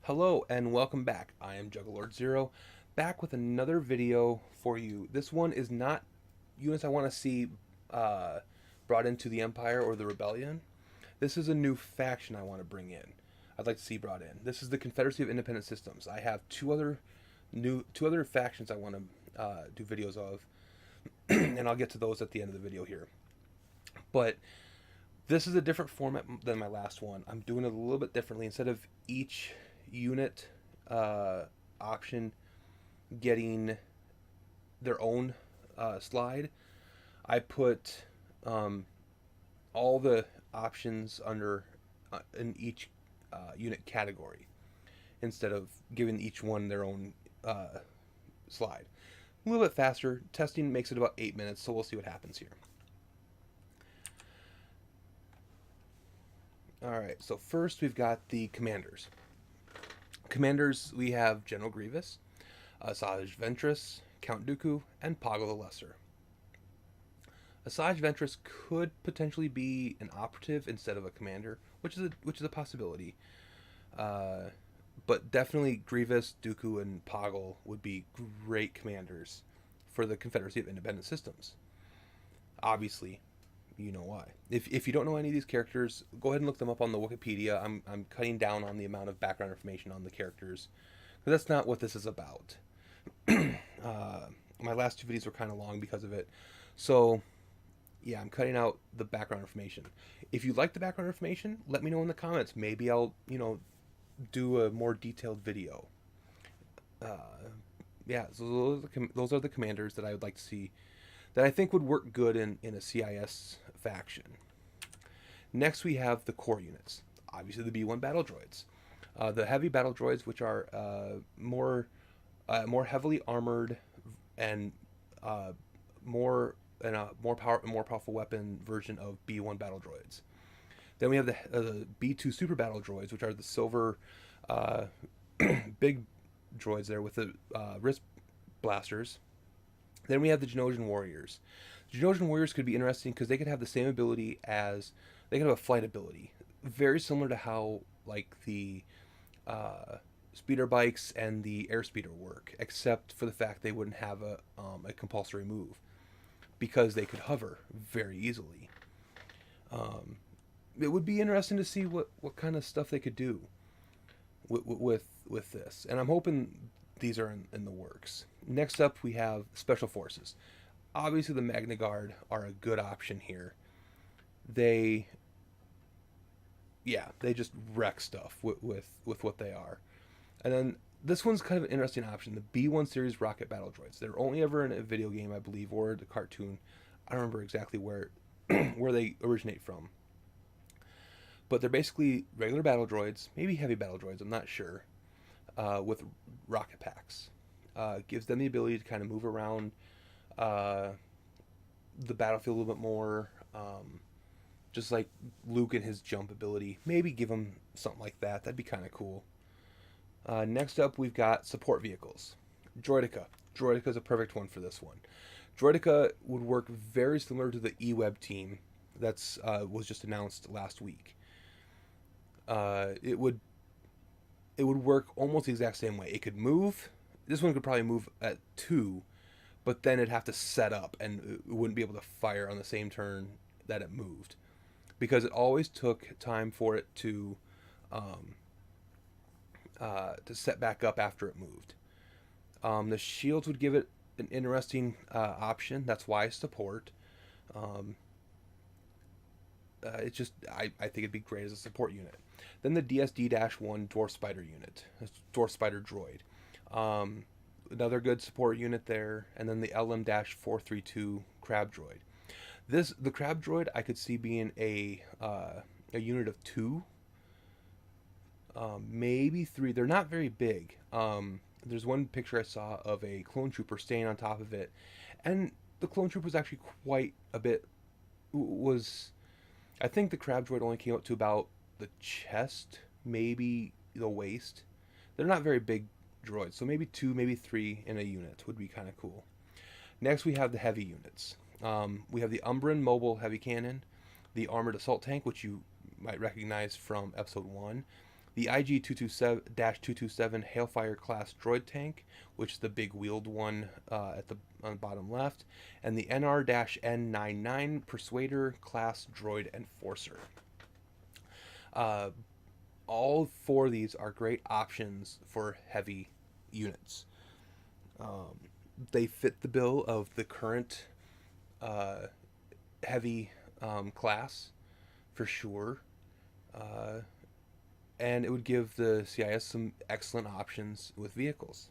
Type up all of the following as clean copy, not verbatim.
Hello and welcome back. I am Juggalord Zero, back with another video for you. This one is not units I want to see uh, brought into the Empire or the Rebellion. This is a new faction I want to bring in. I'd like to see brought in. This is the Confederacy of Independent Systems. I have two other factions I want to do videos of, and I'll get to those at the end of the video here. But this is a different format than my last one. I'm doing it a little bit differently. Instead of each unit option getting their own slide, I put all the options under in each unit category instead of giving each one their own slide. A little bit faster. Testing makes it about 8 minutes, so we'll see what happens here. Alright, so first we've got the commanders. Commanders, we have General Grievous, Asajj Ventress, Count Dooku, and Poggle the Lesser. Asajj Ventress could potentially be an operative instead of a commander, which is a possibility. But definitely Grievous, Dooku, and Poggle would be great commanders for the Confederacy of Independent Systems. Obviously, you know why. If you don't know any of these characters, go ahead and look them up on the Wikipedia. I'm cutting down on the amount of background information on the characters, because that's not what this is about. My last two videos were kind of long because of it. So, yeah, I'm cutting out the background information. If you like the background information, let me know in the comments. Maybe I'll, do a more detailed video. Yeah, so those are the commanders that I would like to see that I think would work good in a CIS faction. Next, we have the core units. Obviously, the B1 battle droids. The heavy battle droids, which are more heavily armored and more powerful weapon version of B1 battle droids. Then we have the B2 super battle droids, which are the silver big droids there with the wrist blasters. Then we have the Genoa Warriors. The Genoa Warriors could be interesting because they could have the same ability as they could have a flight ability, very similar to how like the speeder bikes and the airspeeder work, except for the fact they wouldn't have a compulsory move because they could hover very easily. It would be interesting to see what kind of stuff they could do with this, and I'm hoping these are in the works. Next up, we have Special Forces. Obviously, the Magna Guard are a good option here. They just wreck stuff with what they are. And then this one's kind of an interesting option, the B1 series rocket battle droids. They're only ever in a video game, I believe, or the cartoon. I don't remember exactly where where they originate from. But they're basically regular battle droids, maybe heavy battle droids, I'm not sure, with rocket packs. Gives them the ability to kind of move around the battlefield a little bit more, just like Luke and his jump ability. Maybe give him something like that. That'd be kind of cool. Next up, we've got support vehicles. Droideka. Droideka is a perfect one for this one. Droideka would work very similar to the eWeb team that's was just announced last week. It would work almost the exact same way. It could move. This one could probably move at 2, but then it'd have to set up and it wouldn't be able to fire on the same turn that it moved, because it always took time for it to set back up after it moved. The shields would give it an interesting option. That's why I support. It's just I think it'd be great as a support unit. Then the DSD-1 Dwarf Spider unit, Dwarf Spider droid. Another good support unit there, and then the LM-432 Crab droid. The Crab droid I could see being a unit of 2, maybe 3. They're not very big. There's one picture I saw of a clone trooper staying on top of it, and the clone trooper was actually quite a bit. I think the Crab droid only came up to about the chest, maybe the waist. They're not very big droids, so maybe 2, maybe 3 in a unit would be kind of cool. Next, we have the heavy units. We have the Umbran Mobile Heavy Cannon, the Armored Assault Tank, which you might recognize from Episode 1, the IG-227-227 Hailfire class droid tank, which is the big wheeled one on the bottom left, and the NR-N99 Persuader class droid enforcer. Uh, all four of these are great options for heavy units. They fit the bill of the current heavy class for sure. And it would give the CIS some excellent options with vehicles.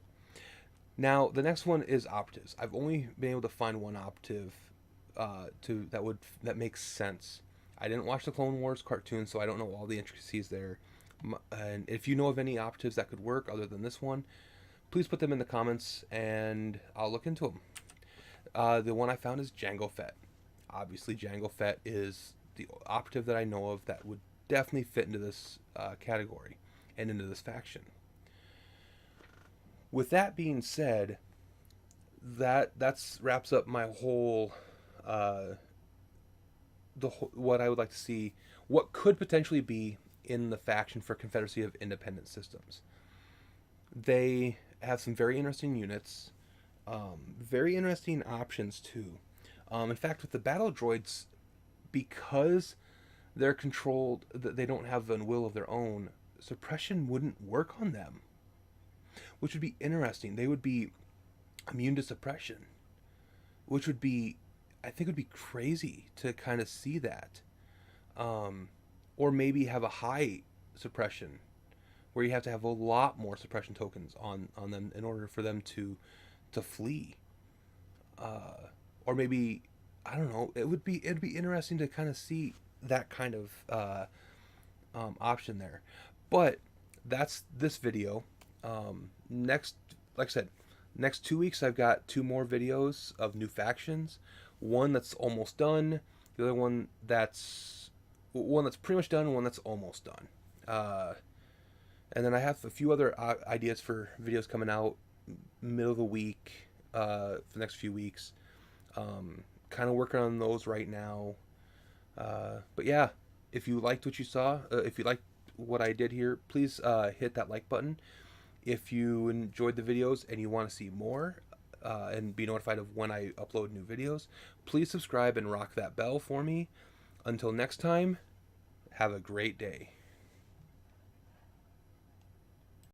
Now, the next one is operatives. I've only been able to find one operative that makes sense. I didn't watch the Clone Wars cartoon, so I don't know all the intricacies there. And if you know of any operatives that could work other than this one, please put them in the comments, and I'll look into them. The one I found is Jango Fett. Obviously, Jango Fett is the operative that I know of that would definitely fit into this category and into this faction. With that being said, that wraps up my whole what I would like to see, what could potentially be in the faction for Confederacy of Independent Systems. They have some very interesting units, very interesting options too. In fact, with the battle droids, because they're controlled, they don't have a will of their own, suppression wouldn't work on them, which would be interesting. They would be immune to suppression, which would be, I think, would be crazy to kind of see that. Or maybe have a high suppression where you have to have a lot more suppression tokens on them in order for them to flee. Or maybe, I don't know, it'd be interesting to kind of see that kind of option there. But that's this video. Next, like I said, next 2 weeks I've got 2 more videos of new factions. One that's almost done, the other one that's pretty much done, and one that's almost done. And then I have a few other ideas for videos coming out middle of the week, for the next few weeks. Kind of working on those right now. But yeah, if you liked what you saw, if you liked what I did here, please hit that like button. If you enjoyed the videos and you want to see more and be notified of when I upload new videos, please subscribe and rock that bell for me. Until next time, have a great day.